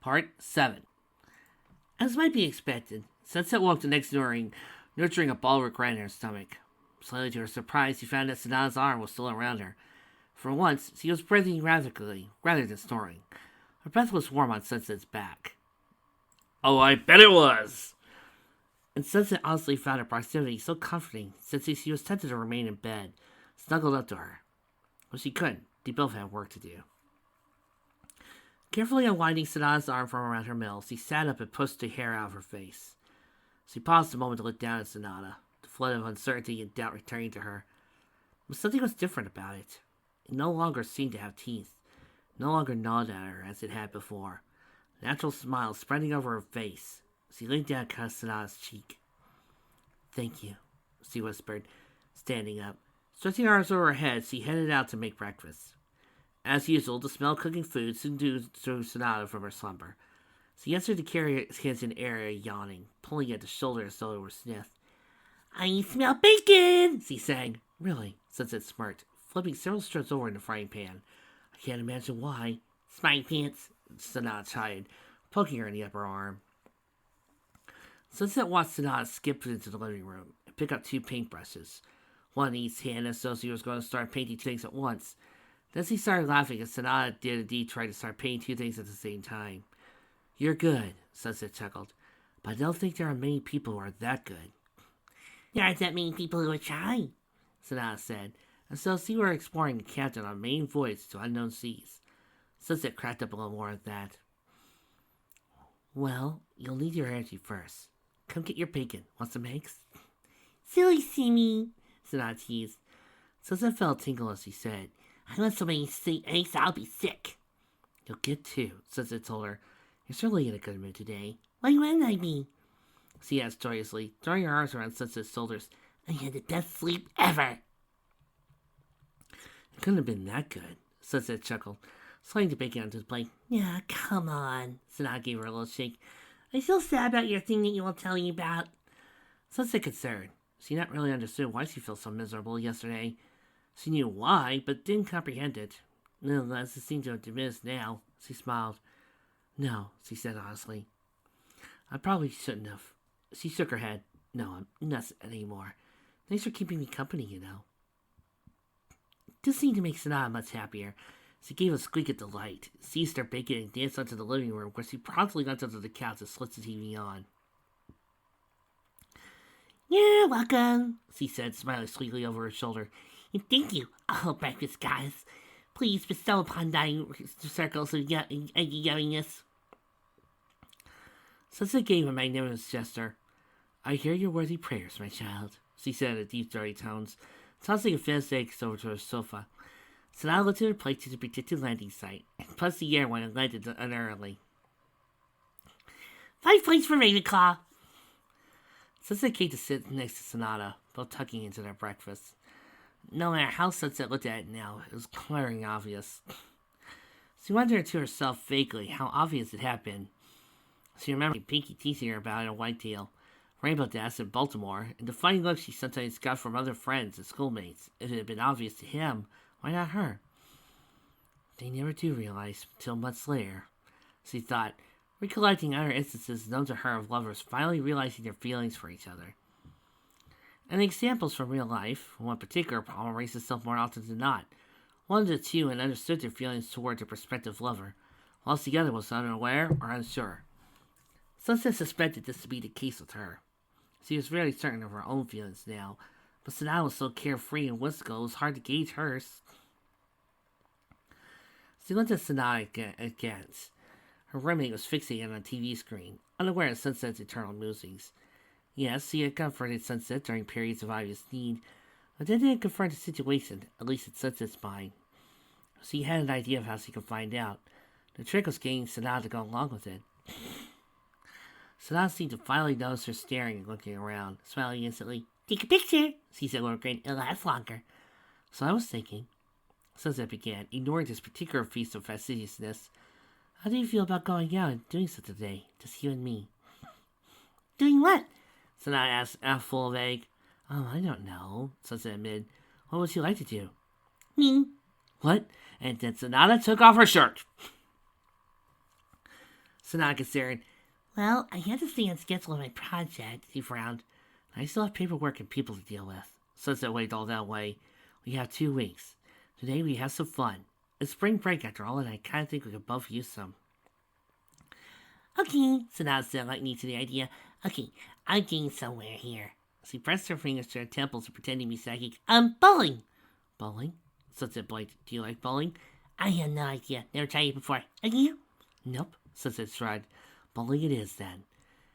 Part 7. As might be expected, Sunset woke the next morning, nurturing a ball of regret in her stomach. Slightly to her surprise, she found that Sonata's arm was still around her. For once, she was breathing rapidly, rather than snoring. Her breath was warm on Sunset's back. Oh, I bet it was! And Sunset honestly found her proximity so comforting, since she was tempted to remain in bed, snuggled up to her. But she couldn't. They both had work to do. Carefully unwinding Sonata's arm from around her middle, she sat up and pushed the hair out of her face. She paused a moment to look down at Sonata, the flood of uncertainty and doubt returning to her. But something was different about it. It no longer seemed to have teeth, no longer gnawed at her as it had before. A natural smile spreading over her face. She leaned down and kissed Sonata's cheek. "Thank you," she whispered, standing up. Stretching her arms over her head, she headed out to make breakfast. As usual, the smell of cooking food soon drew Sonata from her slumber. She answered the kitchen area, yawning, pulling at the shoulder as though it were sniff. "I smell bacon!" she sang. "Really?" Sunset smirked, flipping several strips over in the frying pan. "I can't imagine why." "Smarty pants," Sonata chided, poking her in the upper arm. Sunset watched Sonata skip into the living room and pick up 2 paintbrushes, one in each hand as though she was going to start painting 2 things at once. Then she started laughing as Sonata did indeed try to start painting 2 things at the same time. "You're good," Sunset chuckled, "but I don't think there are many people who are that good." "There aren't that many people who are trying," Sonata said, as though she were exploring a captain on a main voyage to unknown seas. Sunset cracked up a little more at that. "Well, you'll need your energy first. Come get your bacon. Want some eggs?" "Silly Simi," Sonata teased. Sunset felt a tingle as she said, "I want so many eggs I'll be sick." "You'll get 2, Sunset told her. "You're certainly in a good mood today." "Why wouldn't I be?" she asked joyously, throwing her arms around Sunset's shoulders. "I had the best sleep ever." "It couldn't have been that good," Sunset chuckled, sliding the bacon onto the plate. "Yeah, come on." Sonata gave her a little shake. "I feel sad about your thing that you won't tell me about." Sunset considered. She not really understood why she felt so miserable yesterday. She knew why, but didn't comprehend it. Nonetheless, it seemed to have diminished now. She smiled. "No," she said honestly. "I probably shouldn't have." She shook her head. "No, I'm not anymore. Thanks for keeping me company, you know." This seemed to make Sonata much happier. She gave a squeak of delight, seized her bacon, and danced onto the living room, where she promptly got onto the couch and switched the TV on. "You're welcome," she said, smiling sweetly over her shoulder. "And thank you, all breakfast guys. Please bestow upon dining circles of yumminess." Sunset gave a magnanimous gesture. "I hear your worthy prayers, my child," she said in deep, dirty tones, tossing a finished eggs over to her sofa. Sonata lifted her plate to the predicted landing site and puffed the air when it landed unearthly. "5 points for Ravenclaw." Sunset came to sit next to Sonata, both tucking into their breakfast. No matter how Sunset looked at it now, it was glaring obvious. She wondered to herself vaguely how obvious it had been. She remembered Pinky teasing her about it in Whitetail, Rainbow Dash in Baltimore, and the funny looks she sometimes got from other friends and schoolmates. If it had been obvious to him, why not her? They never do realize until months later, she thought, recollecting other instances known to her of lovers finally realizing their feelings for each other. And the examples from real life, one particular problem raised itself more often than not. One of the 2 had understood their feelings toward their prospective lover, whilst the other was unaware or unsure. Sunset suspected this to be the case with her. She was very certain of her own feelings now, but Sonata was so carefree and whimsical it was hard to gauge hers. She looked at Sonata aghast. Her roommate was fixated on a TV screen, unaware of Sunset's eternal musings. Yes, he had comforted Sunset during periods of obvious need, but that didn't confront the situation, at least in Sunset's mind. She had an idea of how she could find out. The trick was getting Sonata to go along with it. Sonata seemed to finally notice her staring and looking around, smiling instantly. "Take a picture," she said with a grin. "It'll last longer." "So I was thinking," Sunset began, ignoring this particular feast of fastidiousness. "How do you feel about going out and doing such a day, just you and me?" "Doing what?" Sonata asked, full of egg. "Oh, I don't know," Sunset admitted. "What would you like to do?" "Me." "What?" And then Sonata took off her shirt. Sonata considered. Well, I had to stay on schedule on my project, he frowned. I still have paperwork and people to deal with. Sunset waved all that way. We have 2 weeks. Today we have some fun. It's spring break after all, and I kind of think we could both use some. Okay, Sonata said, lightning to the idea. Okay, I'm getting somewhere here. She pressed her fingers to her temples and pretended to be psychic. Bowling! Bowling? Sunset blinked. Do you like bowling? I have no idea. Never tried it before. Have you? Nope, Sunset shrugged. Bowling it is, then.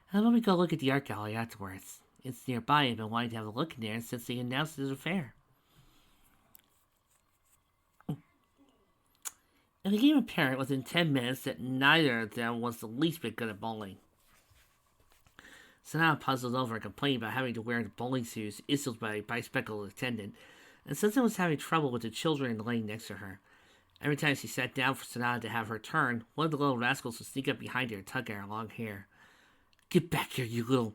How about we go look at the art gallery afterwards? It's nearby. I've been wanting to have a look in there since they announced it as a fair. It became apparent within 10 minutes that neither of them was the least bit good at bowling. Sonata puzzled over and complained about having to wear the bowling suits issued by a bicycle attendant, and Sunset was having trouble with the children in the lane next to her. Every time she sat down for Sonata to have her turn, one of the little rascals would sneak up behind her and tug at her long hair. Get back here, you little...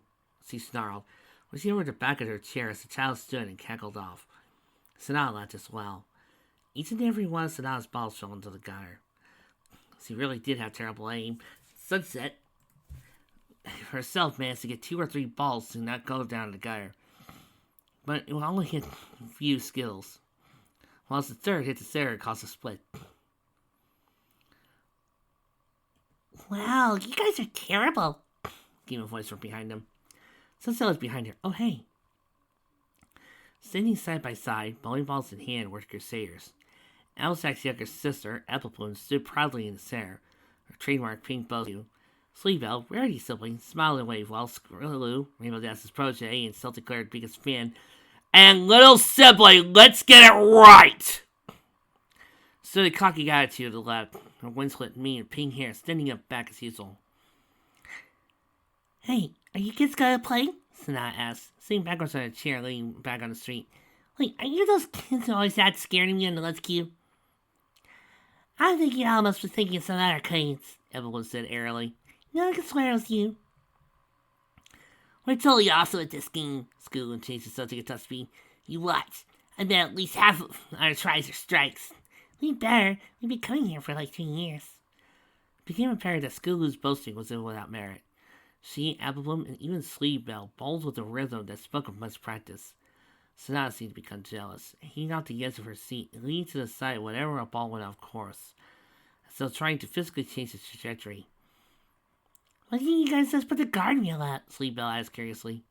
she snarled. Was he over the back of her chair as the child stood and cackled off. Sonata laughed as well. Each and every one of Sonata's balls fell into the gutter. She really did have terrible aim. Sunset herself managed to get 2 or 3 balls to not go down the gutter. But it only hit a few skills. Whilst the third hit the center and caused a split. Wow, you guys are terrible, came a voice from behind them. Sunset was behind her. Oh, hey. Standing side by side, bowling balls in hand, were crusaders. Alsack's younger sister, Apple Bloom, stood proudly in the center, her trademark pink bow. Sleebell, Rarity's sibling, smiled and waved while Skrillu, Rainbow Dash's protege and self-declared biggest fan, and little sibling, let's get it right! Stood a cocky attitude to the left, her winslet mane and pink hair standing up back as usual. Hey, are you kids gonna play? Sonata asked, sitting backwards on a chair leaning back on the street. Wait, are you those kids who always that scared of me on the Let's Cue? I think you all must be thinking of some other kids, Evelyn said airily. No, I can swear it was you. We're totally awesome at this game, Schoolin changed the subject at top speed. You watch. I bet at least half of our tries are strikes. We better. We've been coming here for like 2 years. It became apparent that School's boasting was without merit. She, Applebloom, and even Sleebell bowled with a rhythm that spoke of much practice. Sonata seemed to become jealous, hanging out the edge of her seat and leaning to the side whenever a ball went off course, as though trying to physically change its trajectory. Why didn't you guys just put the guardrail out? Sleebell asked curiously.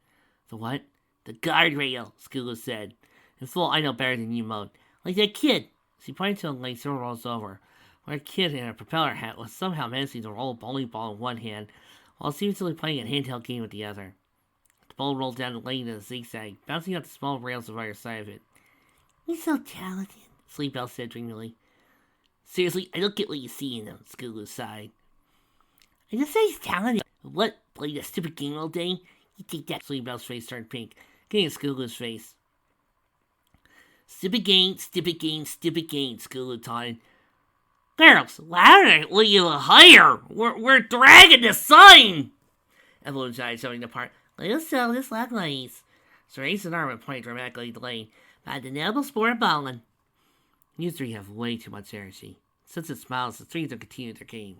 The what? The guardrail, Skulu said, in full I know better than you mode. Like that kid. She pointed to a lane several rows over, where a kid in a propeller hat was somehow managing to roll a bowling ball in one hand, while seemingly playing a handheld game with the other. The ball rolled down the lane in a zigzag, bouncing off the small rails of either side of it. You're so talented, Sleebell said dreamily. Seriously, I don't get what you see in him, Skulu sighed. I just say he's talented. What? Play that stupid game all day? You think that? Sleebell's face turned pink, getting Skulu's face. Stupid game, stupid game, stupid game, Skulu taunted. Girls, louder, will you higher? We're dragging the sign! Evelyn's eyes showing apart. Let us sell this like ladies. She raised an arm and pointed dramatically to Lane. By the noble sport of bowling. You 3 have way too much energy. Sunset smiles, the 3 of them continue their game.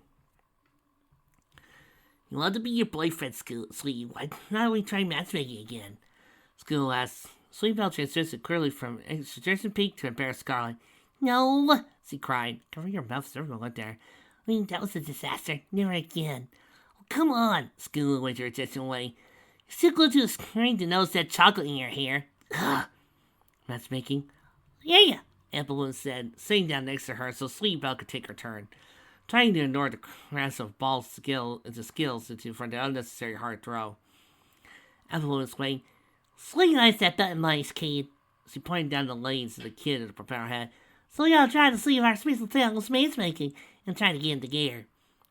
You want to be your boyfriend, Sweet. Why don't we try matchmaking again? School asked. Sleebell transitioned clearly from suggestion pink to embarrassed scarlet. No, she cried. Cover your mouth, everyone went there. I mean, that was a disaster. Never again. Oh, come on, School waved her attention away. You're still glued to the screen to notice that chocolate in your hair. Ugh. Matchmaking? Yeah, Applewood said, sitting down next to her so Sleebell could take her turn. Trying to ignore the crash of ball skills for the unnecessary hard throw. Applewood was saying, Slice that button, mice, kid. She pointed down the lanes to the kid in the propeller hat. So y'all tried to see if our special talent was matchmaking and tried to get into gear.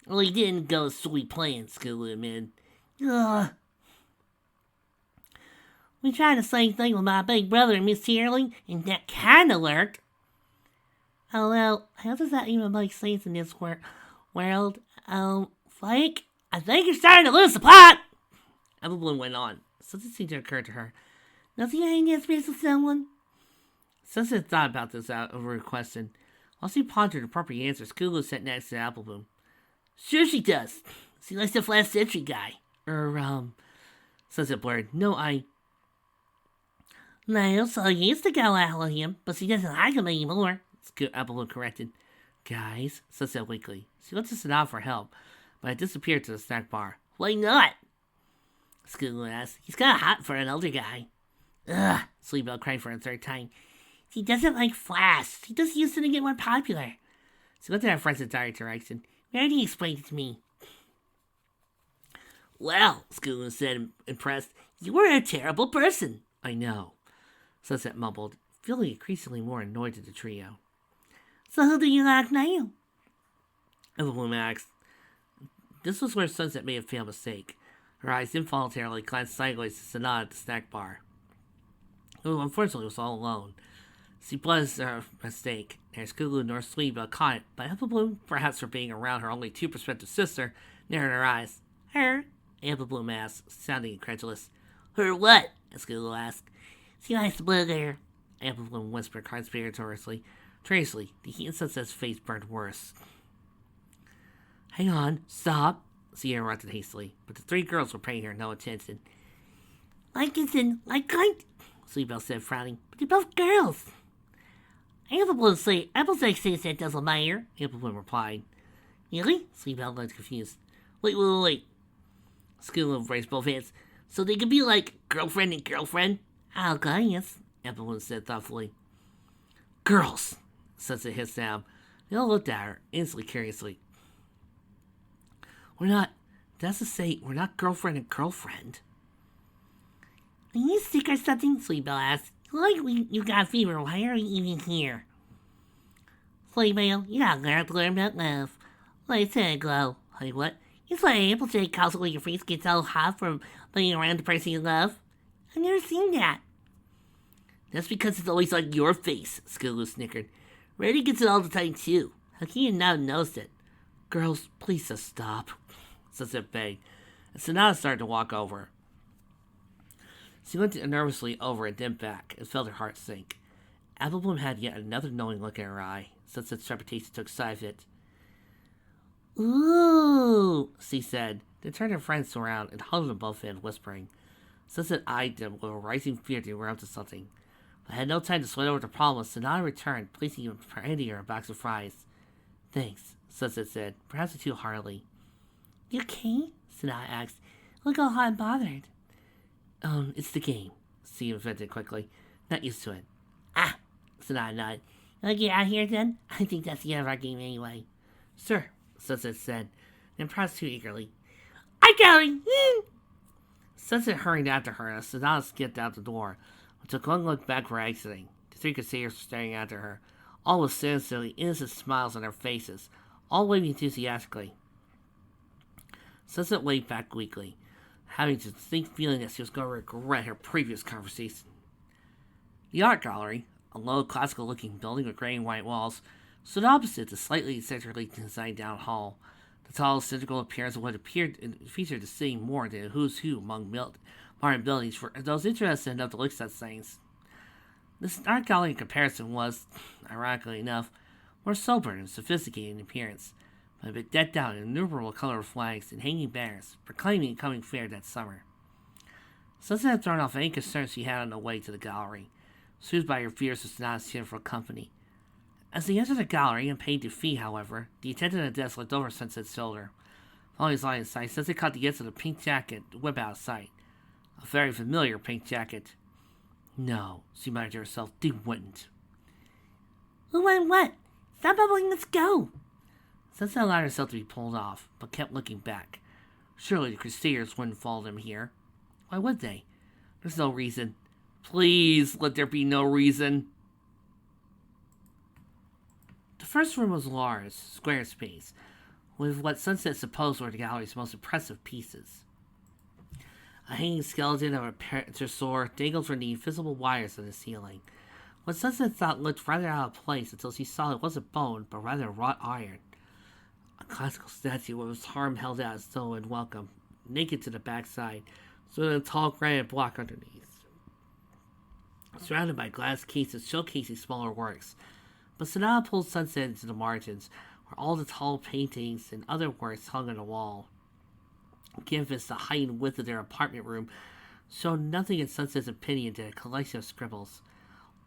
Well, he didn't go as sweet playing, School admitted. Ugh. We tried the same thing with my big brother and Miss Tearling, and that kinda worked. Oh, well, how does that even make sense in this world? Flake? I think you're starting to lose the plot! Everyone went on. Something seemed to occur to her. Nothing I ain't space with someone? Sunset thought about this out over her question. While she pondered the appropriate answer, Skulu sat next to Applebloom. Sure she does, She likes the last century guy. Sunset blurred. No, No, so used to go out with him, but she doesn't like him anymore. Apple corrected. Guys, Sunset weakly. She went to Sonata for help, but it disappeared to the snack bar. Why not? Scooter asked. He's kinda hot for an older guy. Ugh, Sleepbell cried for a third time. He doesn't like Flash. He just used to get more popular. She went to her friend's entire direction. We already explained it to me. Well, Scooter said, impressed, you were a terrible person. I know, Sunset mumbled, feeling increasingly more annoyed at the trio. So who do you like now? Evelyn asked. This was where Sunset made a fatal mistake. Her eyes involuntarily glanced sideways to Sonata at the snack bar, who unfortunately was all alone. She blessed her mistake. Neither Skulu nor Sleeba caught it, but Applebloom, perhaps for being around her only 2 prospective sister, narrowed her eyes. Her? Applebloom asked, sounding incredulous. Her what? Skulu asked. She likes blue hair, Applebloom whispered conspiratoriously. Tracely, the heat in Sunset's face burned worse. Hang on, stop, she interrupted hastily, but the 3 girls were paying her no attention. Like as in, like kind, Sleebell said, frowning, but they're both girls. Applebloom say, Applejack says that doesn't matter, Applebloom replied. Really? Sleebell looked confused. Wait. Skulu raised both hands. So they could be like girlfriend and girlfriend? I'll guess, Applebloom said thoughtfully. Girls, Sunset hissed out. They all looked at her, instantly curiously. That's to say, we're not girlfriend and girlfriend. Are you sick or something? Sleepbell asked. Like you got fever, why are you even here? Sleepbell, you got to learn about love. Let's go. Like what? It's why Applejack calls it when your face gets all hot from being around the person you love. I've never seen that. That's because it's always on your face, Skulu snickered. Rarity gets it all the time, too. How can you not notice it? Girls, please just stop, Sunset begged, and Sonata started to walk over. She went nervously over and then back, and felt her heart sink. Applebloom had yet another knowing look in her eye. Sunset's trepidation took sight of it. Ooh, she said, then turned her friends around and huddled them both in, whispering. Sunset eyed them with a rising fear they were up to something. But had no time to sweat over the problem as Sonata returned, placing handing her a box of fries. Thanks, Sunset said, perhaps too heartily. You okay? Sonata asked. Look all hot and bothered. It's the game, she invented quickly. Not used to it. Ah, Sonata nodded. You want to get out of here then? I think that's the end of our game anyway. Sure, Sunset said, then pressed too eagerly. I'm going! Sunset hurried after her as Sonata skipped out the door, but took one look back for exiting. The 3 crusaders were staring after her, all with sincerely innocent smiles on their faces, all waving enthusiastically. Sunset waved back weakly, having a distinct feeling that she was going to regret her previous conversation. The art gallery, a low, classical-looking building with gray and white walls, stood opposite the slightly eccentrically designed down hall. The tall, cylindrical appearance of what appeared and featured the city more than a who's who among modern buildings for those interested enough to look at such things. This art gallery in comparison was, ironically enough, more sober and sophisticated in appearance, but a bit decked out in innumerable colored flags and hanging banners, proclaiming a coming fair that summer. Sunset had thrown off any concerns she had on the way to the gallery, soothed by her fears of Sonata's cheerful company. As they entered the gallery and paid their fee, however, the attendant at the desk looked over Sunset's shoulder. Following his line of sight, Sunset caught the edge of the pink jacket whip out of sight. A very familiar pink jacket. No, she muttered to herself, they wouldn't. Who went what? Stop bubbling, let's go! Sunset allowed herself to be pulled off, but kept looking back. Surely the Crusaders wouldn't follow them here. Why would they? There's no reason. Please, let there be no reason. The first room was large, square space, with what Sunset supposed were the gallery's most impressive pieces. A hanging skeleton of a pterosaur dangled from the invisible wires of the ceiling. What Sunset thought looked rather out of place until she saw it wasn't bone, but rather wrought iron. A classical statue with its arm held out as though in welcome, naked to the backside, stood in a tall granite block underneath, surrounded by glass cases showcasing smaller works. But Sonata pulled Sunset into the margins, where all the tall paintings and other works hung on the wall. canvas the height and width of their apartment room showed nothing in Sunset's opinion than a collection of scribbles.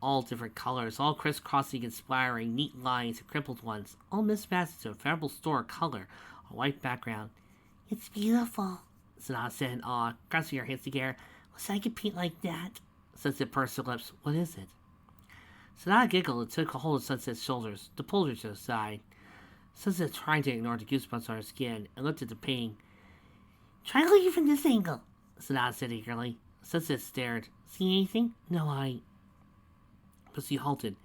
All different colors, all crisscrossing and splattering, neat lines and crippled ones, all mismatched to a variable store of color on a white background. "It's beautiful," Sonata said in awe, grasping her hands together. "Wish I could paint like that." Sunset pursed her lips. "What is it?" Sonata giggled and took a hold of Sunset's shoulders, to pull her to the side. Sunset tried to ignore the goosebumps on her skin and looked at the painting. "Try looking from this angle," Sonata said eagerly. Sunset stared. "See anything?" "No, But she halted.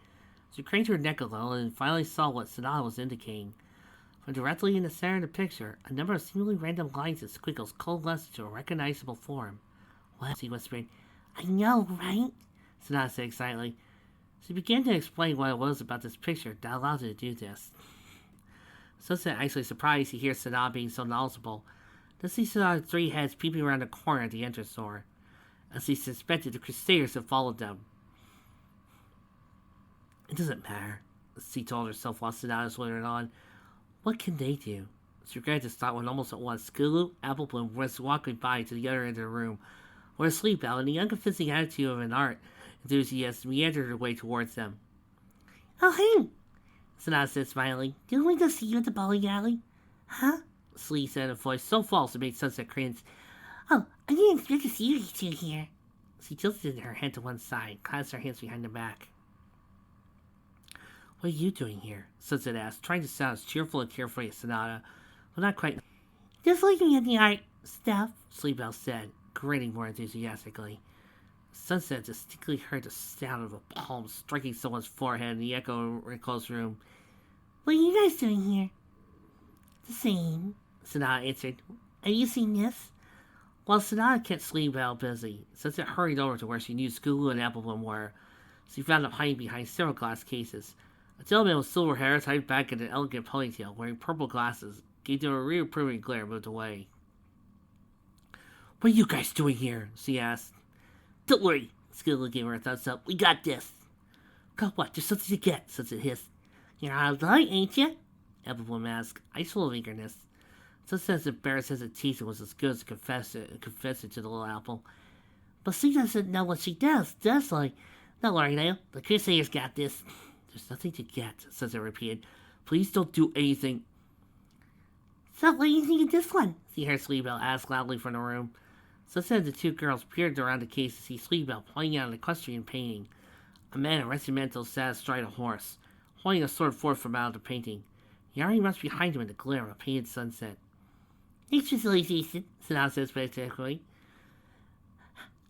She craned her neck a little and finally saw what Sonata was indicating. From directly in the center of the picture, a number of seemingly random lines and squiggles coalesced into a recognizable form. "Well," she whispered. "I know, right?" Sonata said excitedly. She began to explain what it was about this picture that allowed her to do this. Sunset actually surprised to hear Sonata being so knowledgeable. Then she saw 3 heads peeping around the corner at the entrance door. As she suspected, the Crusaders had followed them. "It doesn't matter," she told herself while Sonata slittered on. "What can they do?" She regretted this thought when almost at once Skulu, Applebloom was walking by to the other end of the room, where a sleep owl, in the unconvincing attitude of an art enthusiast, meandered her way towards them. "Oh, hey!" Sonata said, smiling. "Didn't we just see you at the bowling alley?" "Huh?" Slee said in a voice so false it made Sunset cringe. "Oh, I didn't expect to see you two here." She tilted her head to one side, clasped her hands behind her back. "What are you doing here?" Sunset asked, trying to sound as cheerful and carefree as Sonata, but not quite. "Just looking at the art stuff," Sleepbell said, grinning more enthusiastically. Sunset distinctly heard the sound of a palm striking someone's forehead in the echo of a close room. "What are you guys doing here?" "The same," Sonata answered. "Have you seen this?" While Sonata kept Sleepbell busy, Sunset hurried over to where she knew Skulu and Applebloom were. She found them hiding behind several glass cases. A gentleman with silver hair tied back in an elegant ponytail, wearing purple glasses, gave them a reproving glare and moved away. "What are you guys doing here?" she asked. "Don't worry," Skilla gave her a thumbs up. "We got this." "Got what? There's something to get," Sunset hissed. "You're out of light, ain't you?" Applebloom asked, eyes full of eagerness. Sunset's embarrassed hesitation was as good as confessing to the little apple. "But she doesn't know what she does she? Don't worry now, the Crusaders got this." "There's nothing to get," Sunset repeated. "Please don't do anything." "So what do you think of this one?" she heard Sleebell ask loudly from the room. Sunset and the 2 girls peered around the case to see Sleebell pointing out an equestrian painting. A man in regimental sat astride a horse, holding a sword forth from out of the painting. Yari rushed behind him in the glare of a painted sunset. "Thanks for civilization," Sonata said specifically.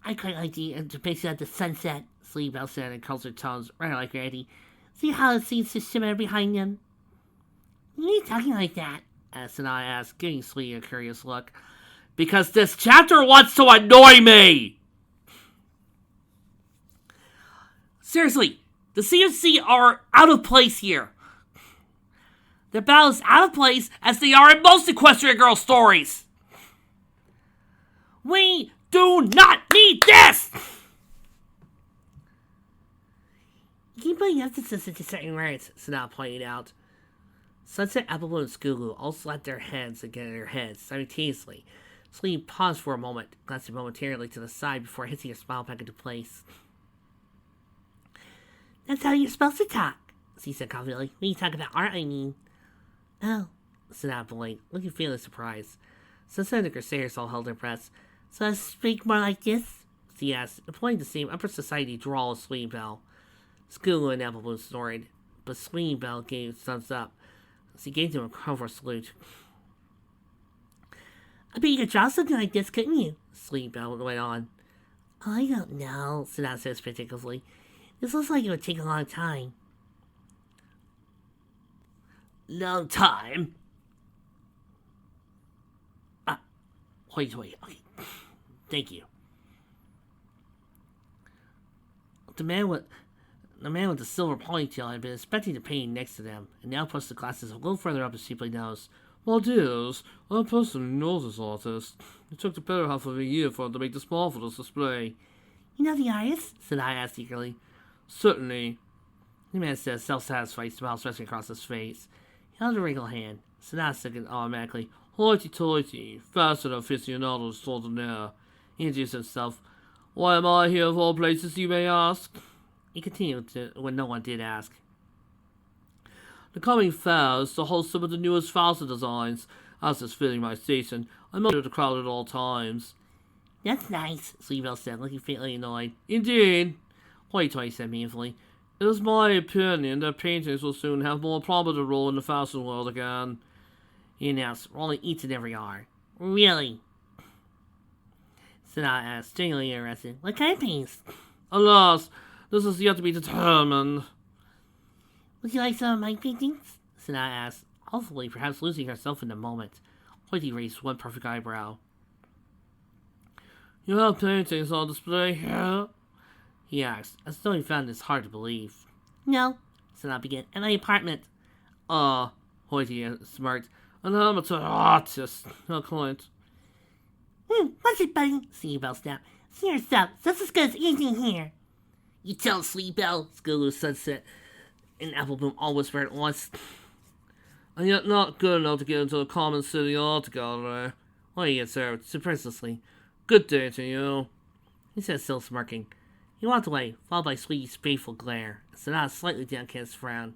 "I quite like the depiction of the sunset," Sleebell said in cultured tones, rather like Randy. "See how it seems to shimmer behind them?" "Why are you talking like that?" Sonata asked, giving Slee a curious look. "Because this chapter wants to annoy me!" Seriously, the CFC are out of place here. The battle is out of place as they are in most Equestria Girl stories. We do not need this! "You keep putting emphasis into certain words," Sonata pointed out. Sunset, Applebloom, and Skulu all slapped their heads against their heads simultaneously. Celine paused for a moment, glancing momentarily to the side before hitting her smile back into place. "That's how you're supposed to talk," she said confidently. "When you talk about art, I mean." "Oh," Sonata blinked, looking fairly surprised. Sunset and the Crusaders all held their breaths. "So I speak more like this?" she asked, employing the same upper society drawl as Sweeney Bell. Skulu and Applebloom snorted, but Sweeney Bell gave thumbs up. She gave them a comfortable salute. "I bet you could draw something like this, couldn't you?" Sweeney Bell went on. "I don't know," Sonata said speculatively. "This looks like it would take a long time." "Long time?" Wait. Okay. Thank you. The man with the silver ponytail had been inspecting the painting next to them, and now pushed the glasses a little further up his shapely nose. "Well, dears, I personally know this artist. It took the better half of a year for him to make this marvelous display." "You know the artist?" said I asked eagerly. "Certainly." The man said, a self-satisfied smile stretching across his face. He held a wrinkled hand. Sonata said automatically, Hoity-toity, fashion aficionado extraordinaire, he introduced himself. Why am I here of all places, you may ask? He continued when no one did ask. The coming fair is to host some of the newest fashion designs. As is fitting my station, I monitor the crowd at all times. That's nice, Sleeville said, looking faintly annoyed. Indeed, Hoity-toity said meaningfully. it is my opinion that paintings will soon have a more prominent role in the fashion world again, he announced, rolling each and every R. Really? Sonata asked, genuinely interested. What kind of paintings? Alas, this is yet to be determined. Would you like some of my paintings? Sonata asked, hopefully perhaps losing herself in the moment. Hoity raised one perfect eyebrow. You have paintings on display here? He asked, as though he found this hard to believe. No, Sonata began, at my apartment. Hoity smirked. An amateur artist, no client. What's it, buddy? Sleebell snapped. See yourself, that's as good as anything here. You tell Sleebell, Skulu Sunset and Appleboom all whispered at once. And yet not good enough to get into the common city altogether. Hoity observed, superciliously. Good day to you, he said, still smirking. He walked away, followed by Sweetie's fateful glare, and Sonata's slightly downcast frown.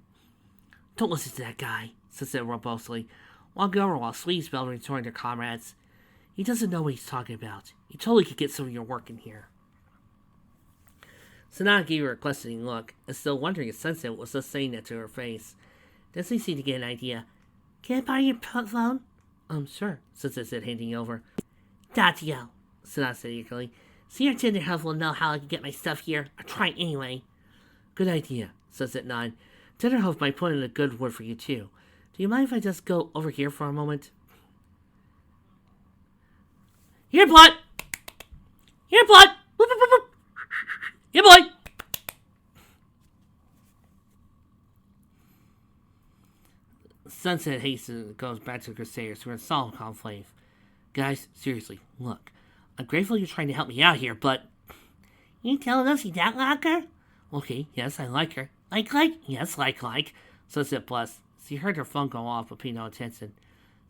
Don't listen to that guy, said robustly, walking over while Sweetie Bell rejoined her comrades. He doesn't know what he's talking about. He totally could get some of your work in here. Sonata gave her a questioning look, as still wondering if Sunset was just saying that to her face. Then she seemed to get an idea. Can I borrow your phone? Sure, Sunset said, handing it over. Datio, Sonata said eagerly. Senior Tenderhoof will know how I can get my stuff here. I'll try anyway. Good idea, Sunset nodded. Tenderhoof might put in a good word for you, too. Do you mind if I just go over here for a moment? Here, blood! Here, blood! Boop, boop, boop, boop. Here, boy! Sunset hastens and goes back to the Crusaders who are in solemn conclave. Guys, seriously, look. I'm grateful you're trying to help me out here, but... You telling us you don't like her? Okay, yes, I like her. Like? Yes, like. Sunset plus. She heard her phone go off, but paid no attention.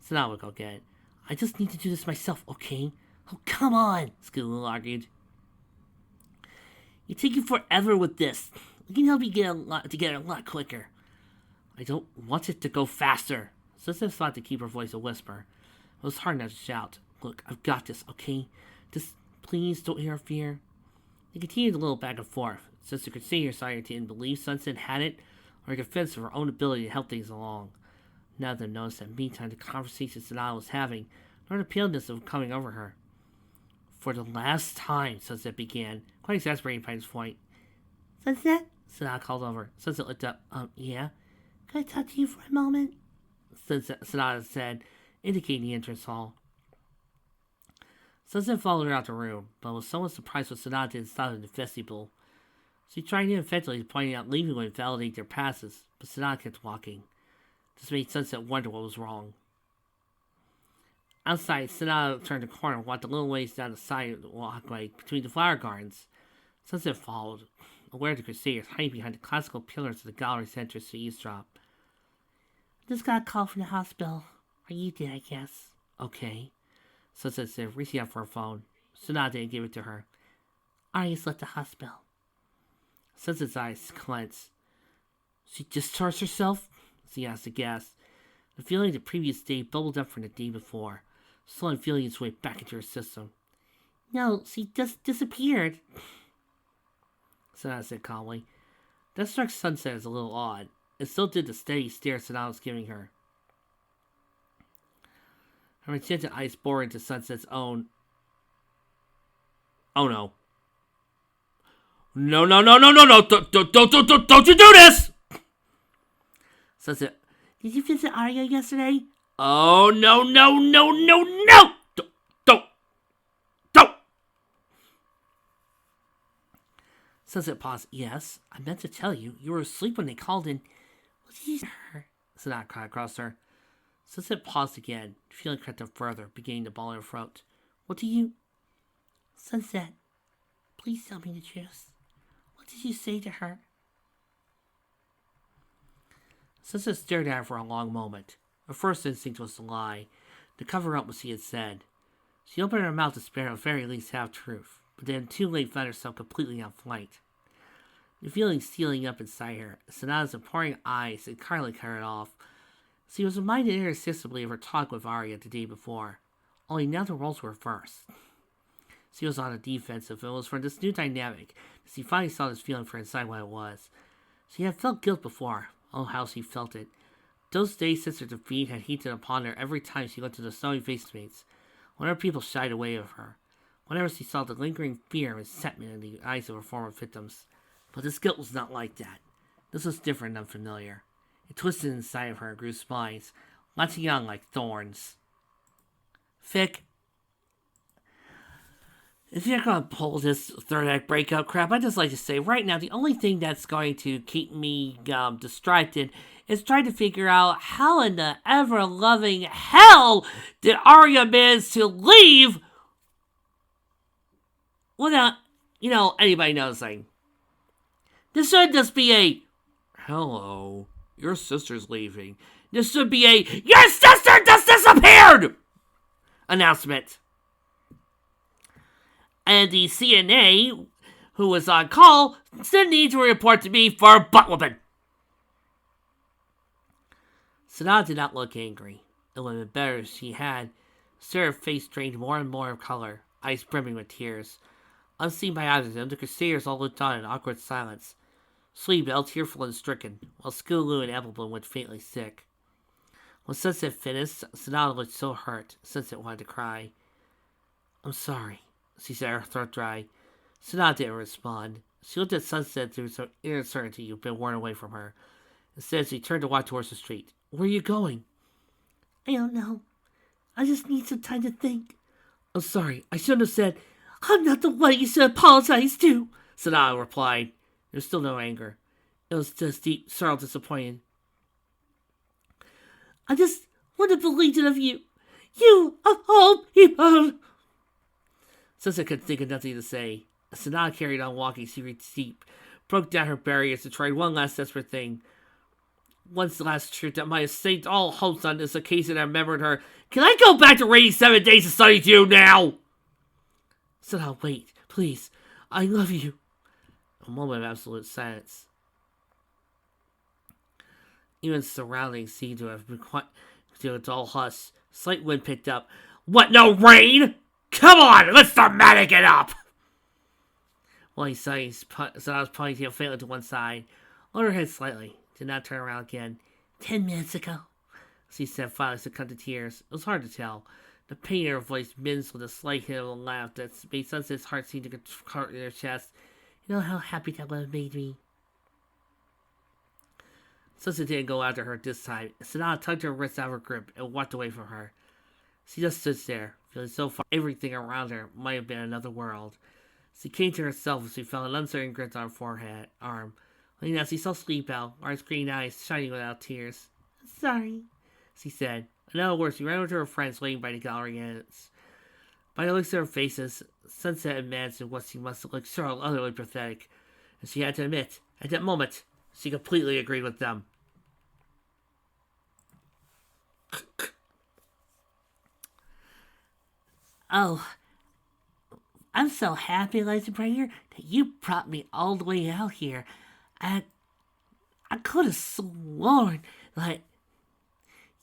So now we'll go get it. I just need to do this myself, okay? Oh, come on, School argued. You're taking forever with this. We can help you get a lot quicker. I don't want it to go faster. Sunset thought to keep her voice a whisper. It was hard not to shout. Look, I've got this, okay? Just please don't interfere. They continued a little back and forth. Since the Crusader side didn't believe Sunset had it, or convinced of her own ability to help things along. None of them noticed that meantime the conversation Sonata was having, nor the paleness of coming over her. For the last time, Sunset began, quite exasperated by this point. Sunset? Sonata called over. Sunset looked up. Yeah? Can I talk to you for a moment? Sonata said, indicating the entrance hall. Sunset followed her out the room, but was somewhat surprised when Sonata didn't stop in the vestibule. She tried ineffectually pointing out leaving would validate their passes, but Sonata kept walking. This made Sunset wonder what was wrong. Outside, Sonata turned the corner and walked a little ways down the side of the walkway between the flower gardens. Sunset followed, aware of the Crusaders hiding behind the classical pillars of the gallery's entrance to eavesdrop. Just got a call from the hospital. Or you did, I guess. Okay. Sunset said, reaching out for her phone. Sonata didn't give it to her. Aria's left the hospital. Sunset's eyes clenched. She discharged herself? She asked aghast. The feeling of the previous day bubbled up from the day before, slowly feeling its way back into her system. No, she just disappeared, Sonata said calmly. That struck Sunset as a little odd. It still did the steady stare Sonata was giving her. Her magenta eyes bored into Sunset's own. Oh no. No, don't you do this! Sunset, did you visit Arya yesterday? Oh, no. Don't. Sunset paused. Yes, I meant to tell you. You were asleep when they called in. What did you say to her? Sonata cried across her. Sunset paused again, feeling crept up further, beginning to ball in her throat. What do you... Sunset, please tell me the truth. What did you say to her? Sunset stared at her for a long moment. Her first instinct was to lie. to cover up what she had said. She opened her mouth to spare at the very least half-truth, but then too late found herself completely on flight. The feeling stealing up inside her, Sonata's imploring eyes entirely cut it off. She was reminded irresistibly of her talk with Arya the day before, only now the roles were reversed. She was on the defensive, and it was for this new dynamic that she finally saw this feeling for inside what it was. She had felt guilt before. Oh, how she felt it. Those days since her defeat had heaped upon her every time she went to the snowy face-mates, whenever people shied away of her, whenever she saw the lingering fear and resentment in the eyes of her former victims. But this guilt was not like that. This was different and unfamiliar. It twisted inside of her and grew spines, latching on like thorns. Fick, if you're going to pull this third act breakup crap, I'd just like to say right now the only thing that's going to keep me distracted is trying to figure out how in the ever-loving hell did Arya manage to leave without, anybody noticing. This should just be a, hello, your sister's leaving. This should be a, your sister just disappeared announcement. And the CNA, who was on call, still needs to report to me for butt whooping. Sonata did not look angry. It would have been better if she had. Still, her face drained more and more of color, eyes brimming with tears. Unseen by either of them, the Crusaders all looked on in awkward silence. Sleebell, tearful and stricken, while Skulu and Applebloom went faintly sick. When Sunset finished, Sonata looked so hurt, Sunset wanted to cry. I'm sorry, she said, her throat dry. Sonata didn't respond. She looked at Sunset through some uncertainty had been worn away from her. Instead, she turned to walk towards the street. Where are you going? I don't know. I just need some time to think. I'm sorry. I shouldn't have said, I'm not the one you should apologize to, Sonata replied. There was still no anger. It was just deep, sorrow, disappointed. I just would have believed it of you. You, of all people. Sunset couldn't think of nothing to say. Sonata carried on walking. She reached deep, broke down her barriers and tried one last desperate thing. One last truth that might have saved all hopes on this occasion. I remembered her. Can I go back to reading 7 Days to Study 2 now? Sonata, wait, please. I love you. A moment of absolute silence. Even surroundings seemed to have been quite to a dull hush. Slight wind picked up. What, no rain? Come on, let's dramatic it up! While he sighed, Sonata's ponytail failed to one side. Lowered her head slightly. Did not turn around again. 10 minutes ago, she said, finally succumbed to tears. It was hard to tell. The pain in her voice minced with a slight hint of a laugh that made Sunset's heart seem to get caught in her chest. You know how happy that would have made me. Sunset didn't go after her this time. Sonata tugged her wrist out of her grip and walked away from her. She just stood there, feeling so far everything around her might have been another world. She came to herself as she felt an uncertain grip on her arm. Leaning out, she saw Sleepbell, Art's green eyes shining without tears. Sorry, she said. In other words, she ran over to her friends waiting by the gallery ends. By the looks of their faces, Sunset imagined what she must have looked so utterly pathetic, and she had to admit, at that moment, she completely agreed with them. Oh, I'm so happy, Lightbringer, that you brought me all the way out here. I could have sworn that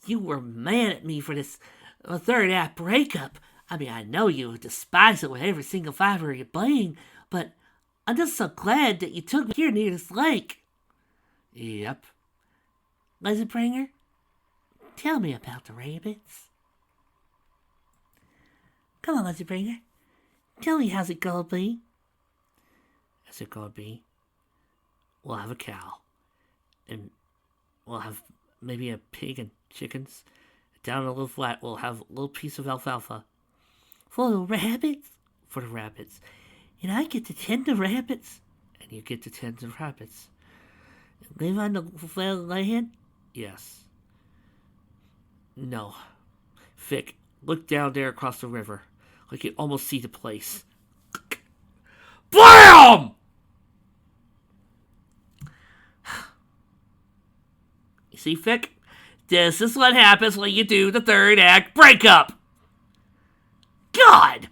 you were mad at me for this third act breakup. I mean, I know you despise it with every single fiber of your being, but I'm just so glad that you took me here near this lake. Yep. Lightbringer, tell me about the rabbits. Come on, Lightbringer. Tell me how's it gonna be. How's it gonna be? We'll have a cow. And we'll have maybe a pig and chickens. Down in a little flat, we'll have a little piece of alfalfa. For the rabbits? For the rabbits. And I get to tend the rabbits. And you get to tend the rabbits. Live on the flat land? Yes. No. Vic, look down there across the river. I can almost see the place. BAM! You see, Vic? This is what happens when you do the third act breakup. God!